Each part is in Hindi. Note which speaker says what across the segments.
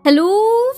Speaker 1: Hello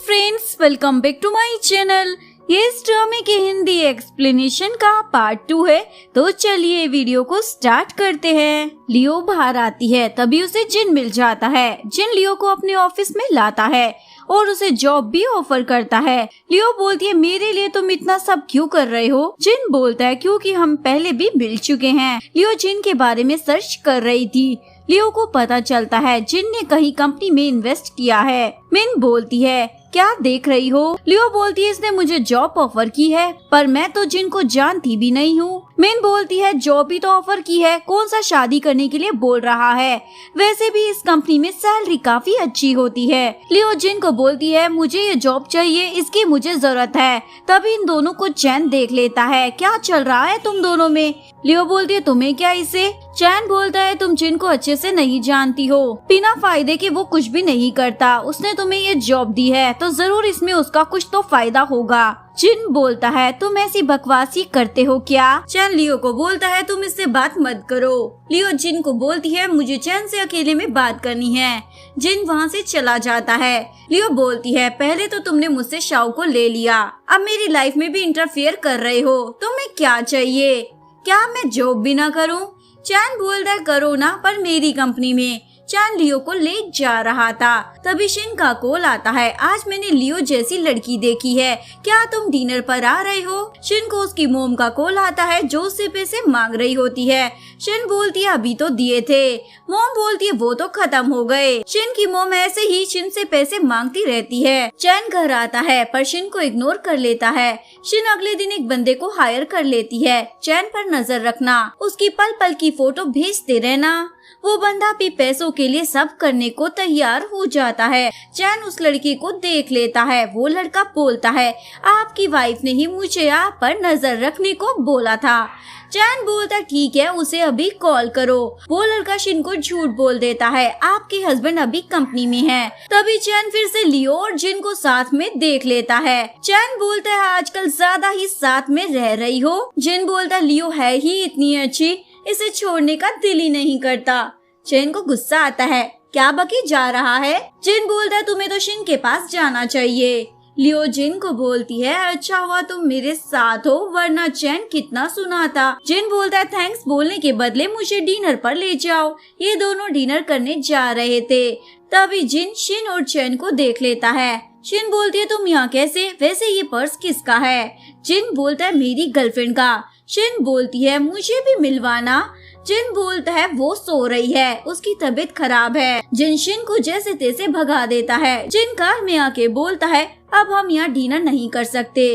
Speaker 1: friends, welcome back to my channel. ये इस ड्रामे के हिंदी एक्सप्लेनेशन का पार्ट 2 है। तो चलिए वीडियो को स्टार्ट करते हैं। लियो बाहर आती है, तभी उसे जिन मिल जाता है। जिन लियो को अपने ऑफिस में लाता है और उसे जॉब भी ऑफर करता है। लियो बोलती है, मेरे लिए तुम इतना सब क्यों कर रहे हो? जिन बोलता है, क्योंकि हम पहले भी मिल चुके हैं। लियो जिन के बारे में सर्च कर रही थी। लियो को पता चलता है जिन ने कहीं कंपनी में इन्वेस्ट किया है। मिन बोलती है, क्या देख रही हो? लियो बोलती है, इसने मुझे जॉब ऑफर की है, पर मैं तो जिन को जानती भी नहीं हूँ। मिन बोलती है, जॉब ही तो ऑफर की है, कौन सा शादी करने के लिए बोल रहा है? वैसे भी इस कंपनी में सैलरी काफी अच्छी होती है। लियो जिन को बोलती है, मुझे ये जॉब चाहिए, इसकी मुझे जरूरत है। तभी इन दोनों को चैन देख लेता है, क्या चल रहा है तुम दोनों में? लियो बोलती है, तुम्हें क्या इससे? चैन बोलता है, तुम जिन को अच्छे से नहीं जानती हो, बिना फायदे के वो कुछ भी नहीं करता। उसने तुम्हें ये जॉब दी है तो जरूर इसमें उसका कुछ तो फायदा होगा। जिन बोलता है, तुम ऐसी बकवासी करते हो क्या? चैन लियो को बोलता है, तुम इससे बात मत करो। लियो जिन को बोलती है, मुझे चैन से अकेले में बात करनी है। जिन वहाँ से चला जाता है। लियो बोलती है, पहले तो तुमने मुझसे शाओ को ले लिया, अब मेरी लाइफ में भी इंटरफेयर कर रहे हो। तुम्हें क्या चाहिए? क्या मैं जॉब भी ना करूं? चैन बोलता है, करो ना, पर मेरी कंपनी में। चैन लियो को ले जा रहा था, तभी शिन का कॉल आता है। आज मैंने लियो जैसी लड़की देखी है, क्या तुम डिनर पर आ रहे हो? शिन को उसकी मोम का कॉल आता है, जो उससे पैसे मांग रही होती है। शिन बोलती है, अभी तो दिए थे। मोम बोलती है, वो तो खत्म हो गए। शिन की मोम ऐसे ही शिन से पैसे मांगती रहती है। चैन घर आता है, पर शिन को इग्नोर कर लेता है। शिन अगले दिन एक बंदे को हायर कर लेती है, चैन पर नजर रखना, उसकी पल पल की फोटो भेजते रहना। वो बंदा भी पैसों के लिए सब करने को तैयार हो जाता है। चैन उस लड़की को देख लेता है। वो लड़का बोलता है, आपकी वाइफ ने ही मुझे आप पर नजर रखने को बोला था। चैन बोलता, ठीक है, उसे अभी कॉल करो। वो लड़का शिन को झूठ बोल देता है, आपके हस्बैंड अभी कंपनी में हैं। तभी चैन फिर से लियो और जिन को साथ में देख लेता है। चैन बोलता है, आजकल ज्यादा ही साथ में रह रही हो। जिन बोलता, लियो है ही इतनी अच्छी, इसे छोड़ने का दिल ही नहीं करता। चैन को गुस्सा आता है, क्या बकी जा रहा है? जिन बोलता है, तुम्हें तो शिन के पास जाना चाहिए। लियो जिन को बोलती है, अच्छा हुआ तुम मेरे साथ हो, वरना चैन कितना सुनाता। जिन बोलता है, थैंक्स बोलने के बदले मुझे डिनर पर ले जाओ। ये दोनों डिनर करने जा रहे थे। तभी जिन शिन और चैन को देख लेता है। शिन बोलती है, तुम यहाँ कैसे? वैसे ये पर्स किसका है? जिन बोलता है, मेरी गर्लफ्रेंड का। शिन बोलती है, मुझे भी मिलवाना। जिन बोलता है, वो सो रही है, उसकी तबीयत खराब है। जिन शिन को जैसे तैसे भगा देता है। जिन कार में आके बोलता है, अब हम यहाँ डिनर नहीं कर सकते।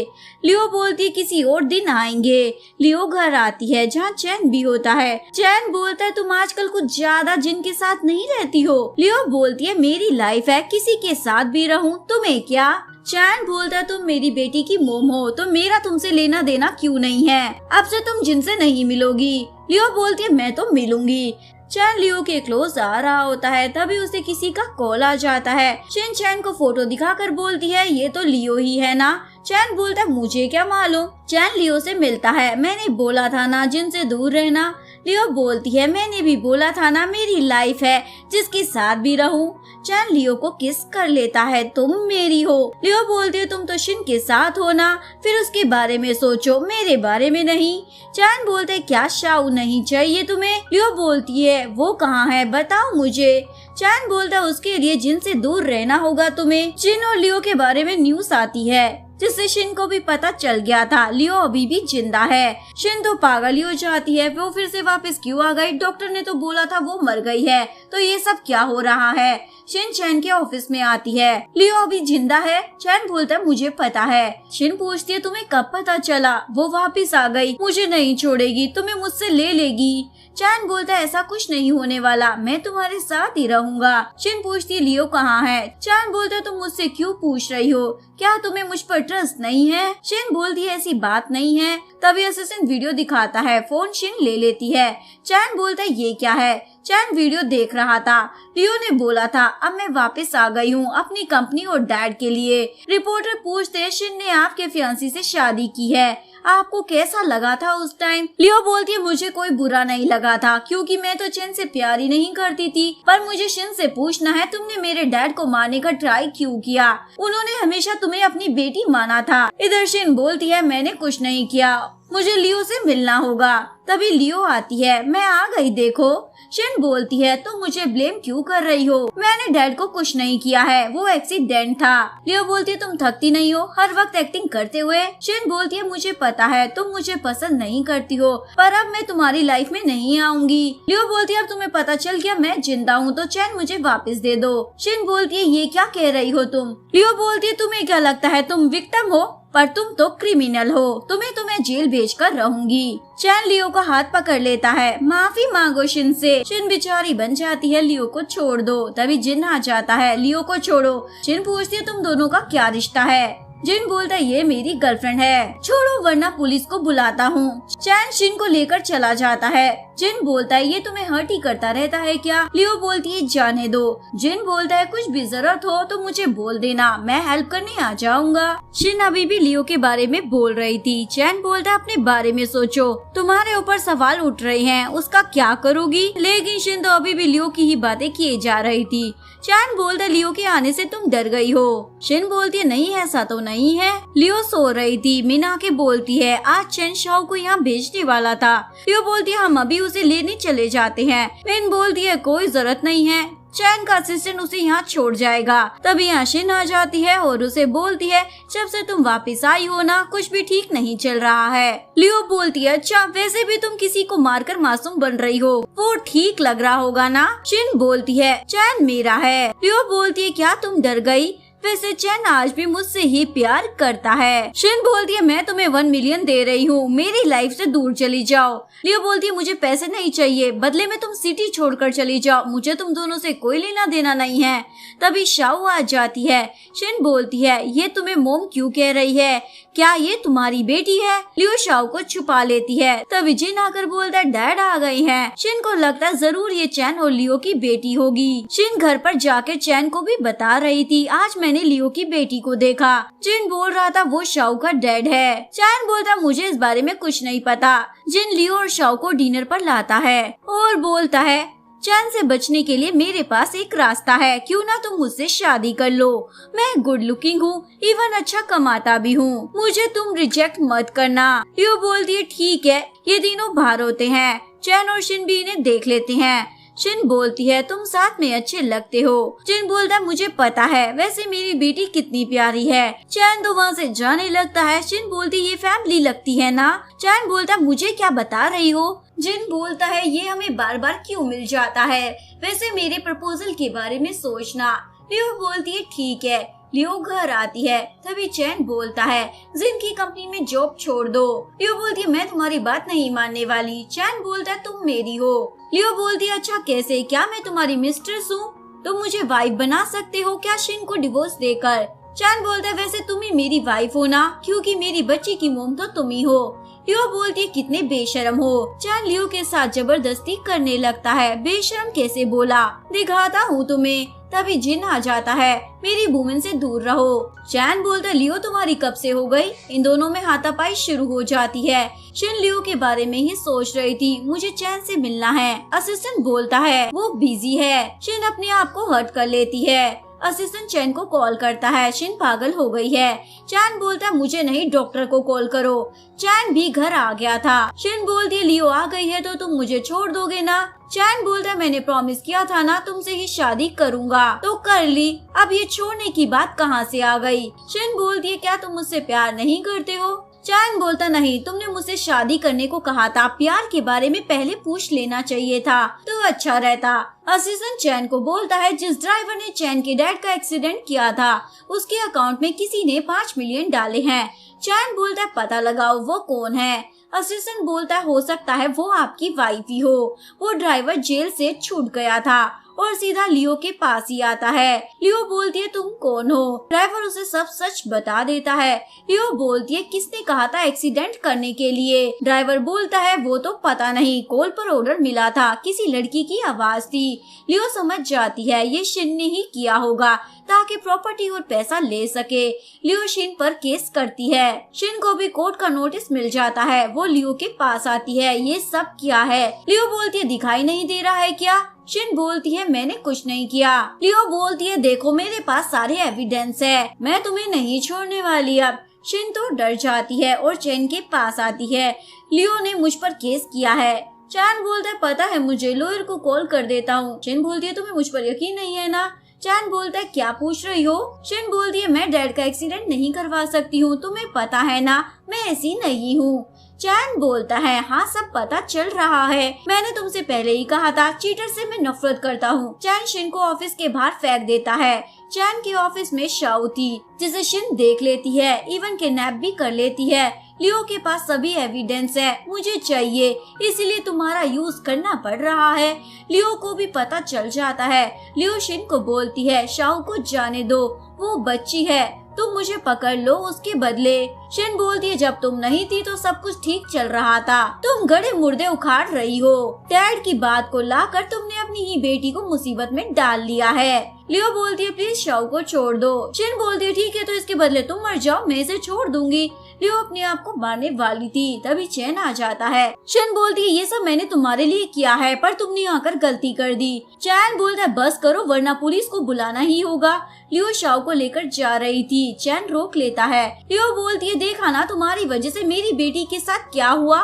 Speaker 1: लियो बोलती है, किसी और दिन आएंगे। लियो घर आती है, जहाँ चैन भी होता है। चैन बोलता है, तुम आजकल कुछ ज्यादा जिन के साथ नहीं रहती हो। लियो बोलती है, मेरी लाइफ है, किसी के साथ भी रहूं, तुम्हें क्या? चैन बोलता है, तुम मेरी बेटी की मोम हो, तो मेरा तुमसे लेना देना क्यों नहीं है? अब से तुम जिनसे नहीं मिलोगी। लियो बोलती है, मैं तो मिलूंगी। चैन लियो के क्लोज आ रहा होता है, तभी उसे किसी का कॉल आ जाता है। शिन चैन को फोटो दिखाकर बोलती है, ये तो लियो ही है ना? चैन बोलता है, मुझे क्या मालूम। चैन लियो से मिलता है, मैंने बोला था ना जिनसे दूर रहना। लियो बोलती है, मैंने भी बोला था ना, मेरी लाइफ है, जिसके साथ भी रहूं। चैन लियो को किस कर लेता है, तुम मेरी हो। लियो बोलती है, तुम तो शिन के साथ हो ना, फिर उसके बारे में सोचो, मेरे बारे में नहीं। चैन बोलते है, क्या शाओ नहीं चाहिए तुम्हें? लियो बोलती है, वो कहाँ है, बताओ मुझे। चैन बोलता है, उसके लिए जिन से दूर रहना होगा तुम्हें। जिन और लियो के बारे में न्यूज आती है, जिससे शिन को भी पता चल गया था लियो अभी भी जिंदा है। शिन तो पागल ही हो जाती है, वो फिर से वापस क्यों आ गई? डॉक्टर ने तो बोला था वो मर गई है, तो ये सब क्या हो रहा है? शिन चैन के ऑफिस में आती है। लियो अभी जिंदा है? चैन बोलता है, मुझे पता है। शिन पूछती है, तुम्हें कब पता चला? वो वापस आ गई, मुझे नहीं छोड़ेगी, तुम्हें मुझसे ले लेगी। चैन बोलता है, ऐसा कुछ नहीं होने वाला, मैं तुम्हारे साथ ही रहूंगा। शिन पूछती है, लियो कहाँ है? चैन बोलता है, तुम मुझसे क्यों पूछ रही हो? क्या तुम्हें मुझ पर ट्रस्ट नहीं है? शिन बोलती है, ऐसी बात नहीं है। तभी असिस्टेंट वीडियो दिखाता है, फोन शिन ले लेती है। चैन बोलता है, ये क्या है? चैन वीडियो देख रहा था। लियो ने बोला था, अब मैं वापस आ गई हूँ अपनी कंपनी और डैड के लिए। रिपोर्टर पूछते, शिन ने आपके फियांसी से शादी की है, आपको कैसा लगा था उस टाइम? लियो बोलती है, मुझे कोई बुरा नहीं लगा था क्योंकि मैं तो चैन से प्यार ही नहीं करती थी। पर मुझे शिन से पूछना है, तुमने मेरे डैड को मारने का ट्राई क्यों किया? उन्होंने हमेशा तुम्हें अपनी बेटी माना था। इधर शिन बोलती है, मैंने कुछ नहीं किया, मुझे लियो से मिलना होगा। तभी लियो आती है, मैं आ गई देखो। शिन बोलती है, तुम मुझे ब्लेम क्यों कर रही हो? मैंने डैड को कुछ नहीं किया है, वो एक्सीडेंट था। लियो बोलती है, तुम थकती नहीं हो हर वक्त एक्टिंग करते हुए? शिन बोलती है, मुझे पता है तुम मुझे पसंद नहीं करती हो, पर अब मैं तुम्हारी लाइफ में नहीं आऊंगी। लियो बोलती है, अब तुम्हें पता चल गया मैं जिंदा हूँ तो चैन मुझे वापस दे दो। शिन बोलती है, ये क्या कह रही हो तुम? लियो बोलती है, तुम्हें क्या लगता है तुम विक्टिम हो, पर तुम तो क्रिमिनल हो, तुम्हें जेल भेजकर रहूंगी। चैन लियो का हाथ पकड़ लेता है, माफी मांगो शिन से। शिन बेचारी बन जाती है, लियो को छोड़ दो। तभी जिन आ जाता है, लियो को छोड़ो। शिन पूछती है, तुम दोनों का क्या रिश्ता है? जिन बोलता है, ये मेरी गर्लफ्रेंड है, छोड़ो वरना पुलिस को बुलाता हूँ। चैन शिन को लेकर चला जाता है। जिन बोलता है, ये तुम्हें हर्ट ही करता रहता है क्या? लियो बोलती है, जाने दो। जिन बोलता है, कुछ भी जरूरत हो तो मुझे बोल देना, मैं हेल्प करने आ जाऊंगा। शिन अभी भी लियो के बारे में बोल रही थी। चैन बोलता है, अपने बारे में सोचो, तुम्हारे ऊपर सवाल उठ रहे हैं, उसका क्या करोगी? लेकिन शिन तो अभी भी लियो की ही बातें किए जा रही थी। चैन बोलता है, लियो के आने से तुम डर गई हो? शिन बोलती है, नहीं ऐसा तो नहीं है। लियो सो रही थी। मीना के बोलती है, आज चैन शाओ को यहाँ भेजने वाला था। लियो बोलती है, हम अभी उसे लेने चले जाते हैं। मिन बोलती है, कोई जरूरत नहीं है, चैन का असिस्टेंट उसे यहाँ छोड़ जाएगा। तभी यहाँ शिन आ जाती है और उसे बोलती है, जब से तुम वापस आई हो ना, कुछ भी ठीक नहीं चल रहा है। लियो बोलती है, अच्छा वैसे भी तुम किसी को मारकर मासूम बन रही हो, वो ठीक लग रहा होगा ना? शिन बोलती है, चैन मेरा है। लियो बोलती है, क्या तुम डर गई? वैसे चैन आज भी मुझसे ही प्यार करता है। शिन बोलती है, मैं तुम्हें 1 मिलियन दे रही हूँ, मेरी लाइफ से दूर चली जाओ। लियो बोलती है, मुझे पैसे नहीं चाहिए, बदले में तुम सिटी छोड़कर चली जाओ, मुझे तुम दोनों से कोई लेना देना नहीं है। तभी शाओ आ जाती है। शिन बोलती है, ये तुम्हें मोम क्यों कह रही है, क्या ये तुम्हारी बेटी है? लियो शाओ को छुपा लेती है। तभी जिन आकर बोलता है, डैड आ गई हैं। शिन को लगता है जरूर ये चैन और लियो की बेटी होगी। शिन घर पर जाकर चैन को भी बता रही थी, आज मैंने लियो की बेटी को देखा। जिन बोल रहा था वो शाओ का डैड है। चैन बोलता, मुझे इस बारे में कुछ नहीं पता। जिन लियो और शाओ को डिनर पर लाता है और बोलता है, चैन से बचने के लिए मेरे पास एक रास्ता है, क्यों ना तुम मुझसे शादी कर लो। मैं गुड लुकिंग हूँ, इवन अच्छा कमाता भी हूँ, मुझे तुम रिजेक्ट मत करना। लियो बोलती है, ठीक है। ये तीनों बाहर होते हैं। चैन और शिन भी इन्हें देख लेते हैं। शिन बोलती है, तुम साथ में अच्छे लगते हो। जिन बोलता है, मुझे पता है, वैसे मेरी बेटी कितनी प्यारी है। चैन तो वहाँ से जाने लगता है। शिन बोलती, ये फैमिली लगती है ना? चैन बोलता, मुझे क्या बता रही हो? जिन बोलता है, ये हमें बार बार क्यों मिल जाता है, वैसे मेरे प्रपोजल के बारे में सोचना। लियो बोलती है, ठीक है। लियो घर आती है। तभी चैन बोलता है, जिन की कंपनी में जॉब छोड़ दो। लियो बोलती है, मैं तुम्हारी बात नहीं मानने वाली। चैन बोलता है, तुम मेरी हो। लियो बोलती है, अच्छा कैसे, क्या मैं तुम्हारी मिस्ट्रेस हूँ? तुम मुझे वाइफ बना सकते हो क्या शिन को डिवोर्स देकर? चैन बोलता है, वैसे तुम ही मेरी वाइफ हो ना, क्योंकि मेरी बच्ची की मोम तो तुम ही हो। लियो बोलती है, कितने बेशरम हो। चैन लियो के साथ जबरदस्ती करने लगता है। बेशरम कैसे बोला, दिखाता हूँ तुम्हें। तभी जिन आ जाता है, मेरी वुमेन से दूर रहो। चैन बोलता, लियो तुम्हारी कब से हो गई? इन दोनों में हाथापाई शुरू हो जाती है। शिन लियो के बारे में ही सोच रही थी, मुझे चैन से मिलना है। असिस्टेंट बोलता है, वो बिजी है। शिन अपने आप को हर्ट कर लेती है। असिस्टेंट चैन को कॉल करता है। शिन पागल हो गई है। चैन बोलता है, मुझे नहीं, डॉक्टर को कॉल करो। चैन भी घर आ गया था। शिन बोलती है, लियो आ गई है तो तुम मुझे छोड़ दोगे ना? चैन बोलता है, मैंने प्रॉमिस किया था ना तुमसे ही शादी करूंगा, तो कर ली, अब ये छोड़ने की बात कहाँ से आ गई? शिन बोलती है, क्या तुम मुझसे प्यार नहीं करते हो? चैन बोलता, नहीं, तुमने मुझसे शादी करने को कहा था, प्यार के बारे में पहले पूछ लेना चाहिए था तो अच्छा रहता। असिस्टेंट चैन को बोलता है, जिस ड्राइवर ने चैन के डैड का एक्सीडेंट किया था उसके अकाउंट में किसी ने 5 मिलियन डाले हैं। चैन बोलता है, पता लगाओ वो कौन है। असिस्टेंट बोलता है, हो सकता है वो आपकी वाइफ ही हो, वो ड्राइवर जेल से छूट गया था और सीधा लियो के पास ही आता है। लियो बोलती है तुम कौन हो? ड्राइवर उसे सब सच बता देता है। लियो बोलती है किसने कहा था एक्सीडेंट करने के लिए? ड्राइवर बोलता है वो तो पता नहीं, कॉल पर ऑर्डर मिला था, किसी लड़की की आवाज थी। लियो समझ जाती है ये शिन ने ही किया होगा ताकि प्रॉपर्टी और पैसा ले सके। लियो शिन पर केस करती है। शिन को भी कोर्ट का नोटिस मिल जाता है। वो लियो के पास आती है। ये सब क्या है? लियो बोलती है दिखाई नहीं दे रहा है क्या? शिन बोलती है मैंने कुछ नहीं किया। लियो बोलती है देखो मेरे पास सारे एविडेंस है, मैं तुम्हें नहीं छोड़ने वाली। अब शिन तो डर जाती है और चैन के पास आती है। लियो ने मुझ पर केस किया है। चैन बोलता है पता है मुझे, लॉयर को कॉल कर देता हूँ। शिन बोलती है तुम्हें मुझ पर यकीन नहीं है ना? चैन बोलता है क्या पूछ रही हो? शिन बोलती है मैं डैड का एक्सीडेंट नहीं करवा सकती हूँ, तुम्हें पता है ना मैं ऐसी नहीं हूँ। चैन बोलता है हाँ सब पता चल रहा है, मैंने तुमसे पहले ही कहा था, चीटर से मैं नफरत करता हूँ। चैन शिन को ऑफिस के बाहर फेंक देता है। चैन के ऑफिस में शाओ थी जिसे शिन देख लेती है, इवन किडनैप भी कर लेती है। लियो के पास सभी एविडेंस है, मुझे चाहिए इसलिए तुम्हारा यूज करना पड़ रहा है। लियो को भी पता चल जाता है। लियो शिन को बोलती है शाओ को जाने दो, वो बच्ची है, तुम मुझे पकड़ लो उसके बदले। शिन बोलती है जब तुम नहीं थी तो सब कुछ ठीक चल रहा था, तुम गड़े मुर्दे उखाड़ रही हो। डैड की बात को लाकर तुमने अपनी ही बेटी को मुसीबत में डाल लिया है। लियो बोलती है प्लीज शाओ को छोड़ दो। शिन बोलती है ठीक है तो इसके बदले तुम मर जाओ, मैं इसे छोड़ दूंगी। लियो अपने आप को मारने वाली थी, तभी चैन आ जाता है। शिन बोलती है ये सब मैंने तुम्हारे लिए किया है पर तुमने आकर गलती कर दी। चैन बोलता है बस करो वरना पुलिस को बुलाना ही होगा। लियो शाओ को लेकर जा रही थी, चैन रोक लेता है। लियो बोलती है देखा ना तुम्हारी वजह से मेरी बेटी के साथ क्या हुआ,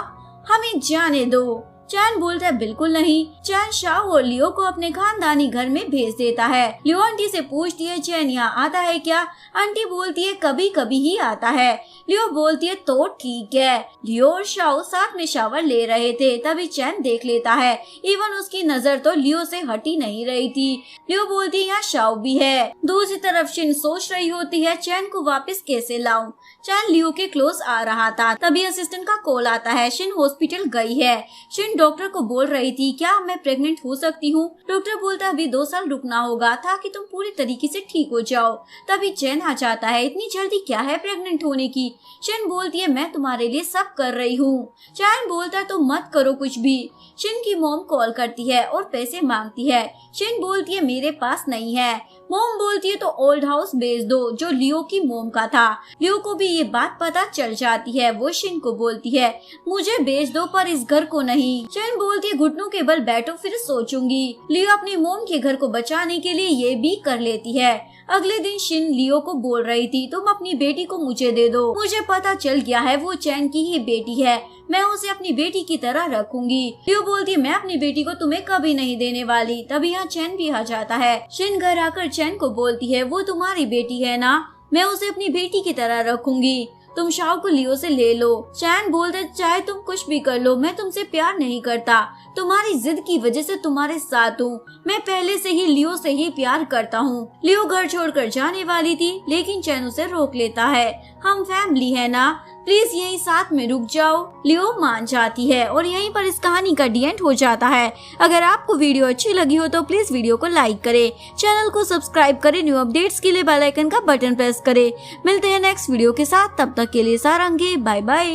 Speaker 1: हमें जाने दो। चैन बोलता है बिल्कुल नहीं। चैन शाओ और लियो को अपने खानदानी घर में भेज देता है। लियो आंटी से पूछती है चैन यहाँ आता है क्या? आंटी बोलती है कभी कभी ही आता है। लियो बोलती है तो ठीक है। लियो और शाओ साथ में शावर ले रहे थे, तभी चैन देख लेता है। इवन उसकी नजर तो लियो से हटी नहीं रही थी। लियो बोलती है यहाँ शाओ भी है। दूसरी तरफ शिन सोच रही होती है चैन को वापस कैसे लाऊं। चैन लियो के क्लोज आ रहा था, तभी असिस्टेंट का कॉल आता है। शिन हॉस्पिटल गई है। शिन डॉक्टर को बोल रही थी क्या मैं प्रेग्नेंट हो सकती हूँ? डॉक्टर बोलता है अभी 2 साल रुकना होगा ताकि तुम पूरी तरीके से ठीक हो जाओ। तभी चैन आ जाता है, इतनी जल्दी क्या है प्रेग्नेंट होने की? शिन बोलती है मैं तुम्हारे लिए सब कर रही हूँ। चैन बोलता है तो मत करो कुछ भी। शिन की मॉम कॉल करती है और पैसे मांगती है। शिन बोलती है मेरे पास नहीं है। मॉम बोलती है तो ओल्ड हाउस बेच दो जो लियो की मॉम का था। लियो को भी ये बात पता चल जाती है। वो शिन को बोलती है मुझे बेच दो पर इस घर को नहीं। शिन बोलती है घुटनों के बल बैठो फिर सोचूंगी। लियो अपनी मॉम के घर को बचाने के लिए ये भी कर लेती है। अगले दिन शिन लियो को बोल रही थी तुम अपनी बेटी को मुझे दे दो, मुझे पता चल गया है वो चैन की ही बेटी है, मैं उसे अपनी बेटी की तरह रखूंगी। लियो बोलती है मैं अपनी बेटी को तुम्हें कभी नहीं देने वाली। तभी यहाँ चैन भी आ जाता है। शिन घर आकर चैन को बोलती है वो तुम्हारी बेटी है ना, मैं उसे अपनी बेटी की तरह रखूंगी, तुम शाओ को लियो से ले लो। चैन बोलते चाहे तुम कुछ भी कर लो मैं तुमसे प्यार नहीं करता, तुम्हारी जिद की वजह से तुम्हारे साथ हूँ, मैं पहले से ही लियो से ही प्यार करता हूँ। लियो घर छोड़कर जाने वाली थी लेकिन चैन उसे रोक लेता है। हम फैमिली है ना, प्लीज यहीं साथ में रुक जाओ। लियो मान जाती है और यहीं पर इस कहानी का डी एंड हो जाता है। अगर आपको वीडियो अच्छी लगी हो तो प्लीज वीडियो को लाइक करें, चैनल को सब्सक्राइब करें, न्यू अपडेट्स के लिए बेल आइकन का बटन प्रेस करें। मिलते हैं नेक्स्ट वीडियो के साथ, तब तक के लिए सारंगी, बाय बाय।